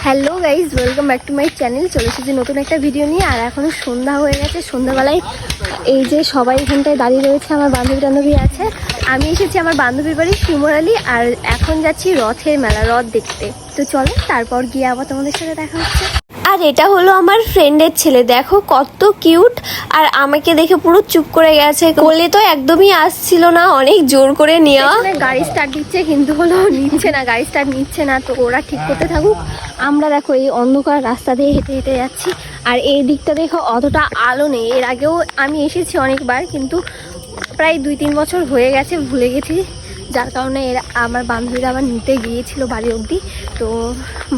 Hello guys, welcome back to my channel. চলে এসেছি নতুন একটা ভিডিও নিয়ে। আর এখনও সন্ধ্যা হয়ে গেছে। সন্ধ্যাবেলায় এই যে সবাই এখানটায় দাঁড়িয়ে রয়েছে, আমার বান্ধবী আছে। আমি এসেছি আমার বান্ধবীর বাড়ি শিমরালি। আর এখন যাচ্ছি রথের মেলা, রথ দেখতে। তো চলো, তারপর গিয়ে আবার তোমাদের সাথে দেখা হচ্ছে। আর এটা হলো আমার ফ্রেন্ডের ছেলে, দেখো কত কিউট। আর আমাকে দেখে পুরো চুপ করে গেছে, কোলে তো একদমই আসছিল না, অনেক জোর করে নেওয়া। গাড়ি স্টার্ট দিচ্ছে কিন্তু হলো নিচ্ছে না, গাড়ি স্টার্ট নিচ্ছে না। তো ওরা ঠিক করতে থাকুক। আমরা দেখো এই অন্ধকার রাস্তা দিয়ে হেঁটে হেঁটে যাচ্ছি। আর এই দিকটা দেখো অতটা আলো নেই। এর আগেও আমি এসেছি অনেকবার, কিন্তু প্রায় 2-3 বছর হয়ে গেছে, ভুলে গেছি। যার কারণে এরা আমার বান্ধবীরা আবার নিতে গিয়েছিল বাড়ি অবধি। তো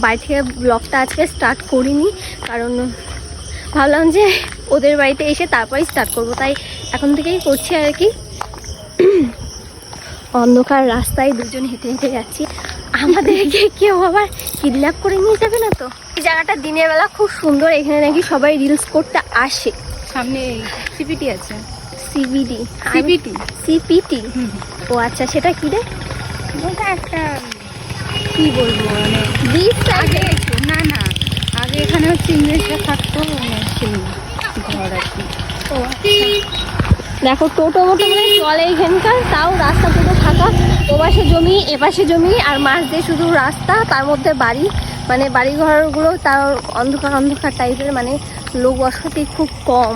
বাড়ি থেকে ব্লগটা আজকে স্টার্ট করিনি, কারণ ভাবলাম যে ওদের বাড়িতে এসে তারপরেই স্টার্ট করব, তাই এখন থেকেই করছি আর কি। অন্ধকার রাস্তায় দুজন হেঁটে হেঁটে যাচ্ছি। আমাদেরকে কেউ আবার কিডন্যাপ করে নিয়ে যাবে না তো? এই জায়গাটা দিনের বেলা খুব সুন্দর, এখানে নাকি সবাই রিলস করতে আসে। সামনে সিপিটি আছে। সিবিডি সিপিটি সিপিটি ও আচ্ছা, সেটা কি রে? ওটা একটা কি বলবো, মানে বিচ আগে না না আগে এখানে হচ্ছে ইংরেজরা থাকতো, সেই ঘর আর কি। ও দেখো টোটো মোটো মানে চলে এখানকার, তাও রাস্তা পুরো ফাঁকা। ওপাশে জমি, এপাশে জমি, আর মাঝ দিয়ে শুধু রাস্তা, তার মধ্যে বাড়ি, মানে বাড়িঘরগুলো তার অন্ধকার অন্ধকার টাইপের, মানে লোক বসতি খুব কম।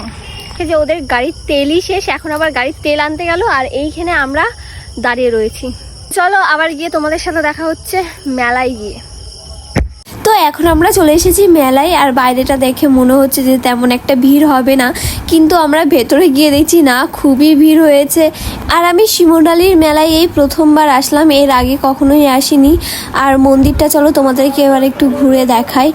যে ওদের গাড়ির তেলই শেষ, এখন আবার গাড়ির তেল আনতে গেল। আর এইখানে আমরা দাঁড়িয়ে রয়েছি। চলো আবার গিয়ে তোমাদের সাথে দেখা হচ্ছে মেলায় গিয়ে। তো এখন আমরা চলে এসেছি মেলায়। আর বাইরেটা দেখে মনে হচ্ছে যে তেমন একটা ভিড় হবে না, কিন্তু আমরা ভেতরে গিয়ে দেখছি না, খুবই ভিড় হয়েছে। আর আমি শিমুরালির মেলায় এই প্রথমবার আসলাম, এর আগে কখনোই আসিনি। আর মন্দিরটা চলো তোমাদেরকে এবার একটু ঘুরে দেখাই।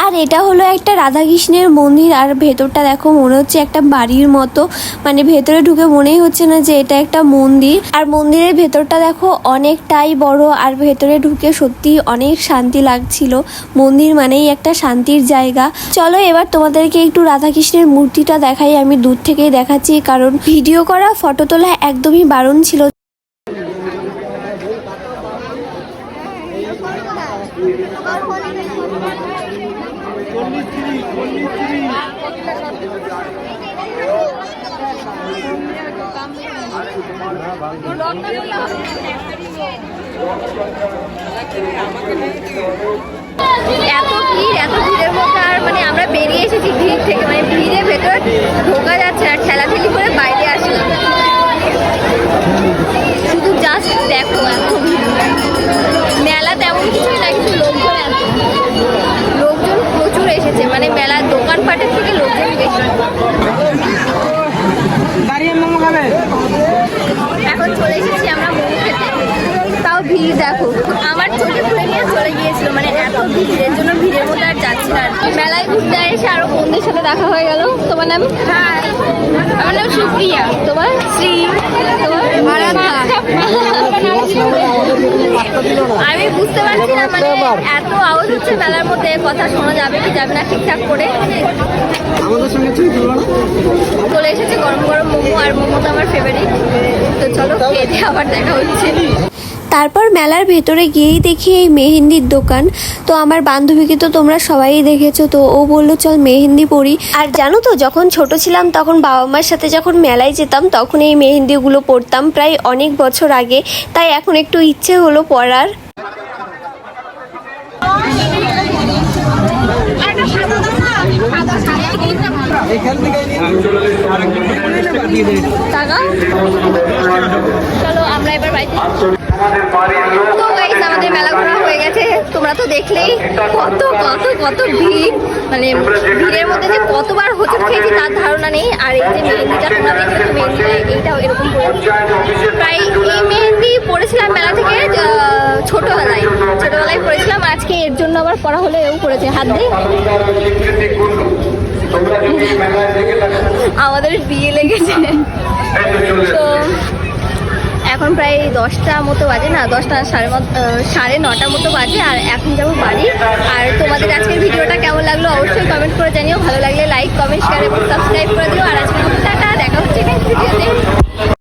আর এটা হলো একটা রাধাকৃষ্ণের মন্দির। আর ভেতরটা দেখো মনে হচ্ছে একটা বাড়ির মতো, মানে ভেতরে ঢুকে মনেই হচ্ছে না যে এটা একটা মন্দির। আর মন্দিরের ভেতরটা দেখো অনেকটাই বড়, আর ভেতরে ঢুকে সত্যি অনেক শান্তি লাগছিল। মন্দির মানেই একটা শান্তির জায়গা। চলো এবার তোমাদেরকে একটু রাধাকৃষ্ণের মূর্তিটা দেখাই। আমি দূর থেকেই দেখাচ্ছি, কারণ ভিডিও করা, ফটো তোলা একদমই বারণ ছিল। এত ভিড়ের মধ্যে আর মানে আমরা বেরিয়ে এসেছি ভিড় থেকে, মানে ভিড়ের ভেতর ঢোকা যাচ্ছে আর ঠেলাঠেলি করে বাইরে আসলাম। শুধু জাস্ট দেখো এত ভিড়। মেলা তেমন কিছুই না, কিন্তু লোকজন প্রচুর এসেছে, মানে মেলার দোকানপাটের থেকে লোকজন বেশি। এখন চলে এসেছি আমরা মোমো খেতে, তাও ভিড় দেখো। আমার চোখে খুলে নিয়ে চলে গিয়েছিল, মানে এত ভিড়ের জন্য ভিড়ের মধ্যে আর যাচ্ছি না। মেলায় ঘুরতে এসে আরো বন্ধুদের সাথে দেখা হয়ে গেল। তোমার নাম? হাই, আমার নাম সুপ্রিয়া। তোমার? শ্রী। তোমার? আরাধনা। আমি বুঝতে পারছি না, মানে এত আওয়াজ হচ্ছে মেলার মধ্যে, কথা শোনা যাবে কি যাবে না ঠিকঠাক করে। চলে এসেছে গরম গরম মোমো, আর মোমো তো আমার ফেভারিট। তো চলো খেতে আবার দেখা হচ্ছে। তারপর মেলার ভেতরে গিয়েই দেখি এই মেহেন্দির দোকান। তো আমার বান্ধবীকে তো তোমরা সবাই দেখেছো, তো ও বললো চল মেহেন্দি পরি। আর জানো তো, যখন ছোট ছিলাম তখন বাবা মার সাথে যখন মেলায় যেতাম তখন এই মেহেন্দিগুলো পরতাম, প্রায় অনেক বছর আগে। তাই এখন একটু ইচ্ছে হলো পরার। চলো আমরা এবার বাড়িতে। তো গাইস, আমাদের মেলা ঘোরা হয়ে গেছে। তোমরা তো দেখলেই কত কত কত ভিড়, মানে ভিড়ের মধ্যে যে কতবার হোঁচট খেয়েছি তার ধারণা নেই। আর এই যে মেহেন্দিটা তোমরা দেখলে, মেহেন্দিটা এইটাও এরকম প্রায় এই মেহেন্দি পড়েছিলাম মেলা থেকে ছোটবেলায় পড়েছিলাম। আজকে এর জন্য আবার পড়া হলে এও পড়েছে হাত দিয়ে। আমাদের বিয়ে লেগেছে। তো এখন প্রায় 10টা মতো বাজে, না 10টা 9:30 মতো বাজে। আর এখন যাবো বাড়ি। আর তোমাদের আজকের ভিডিওটা কেমন লাগলো অবশ্যই কমেন্ট করে জানিও। ভালো লাগলে লাইক, কমেন্ট, শেয়ার এবং সাবস্ক্রাইব করে দিও। আর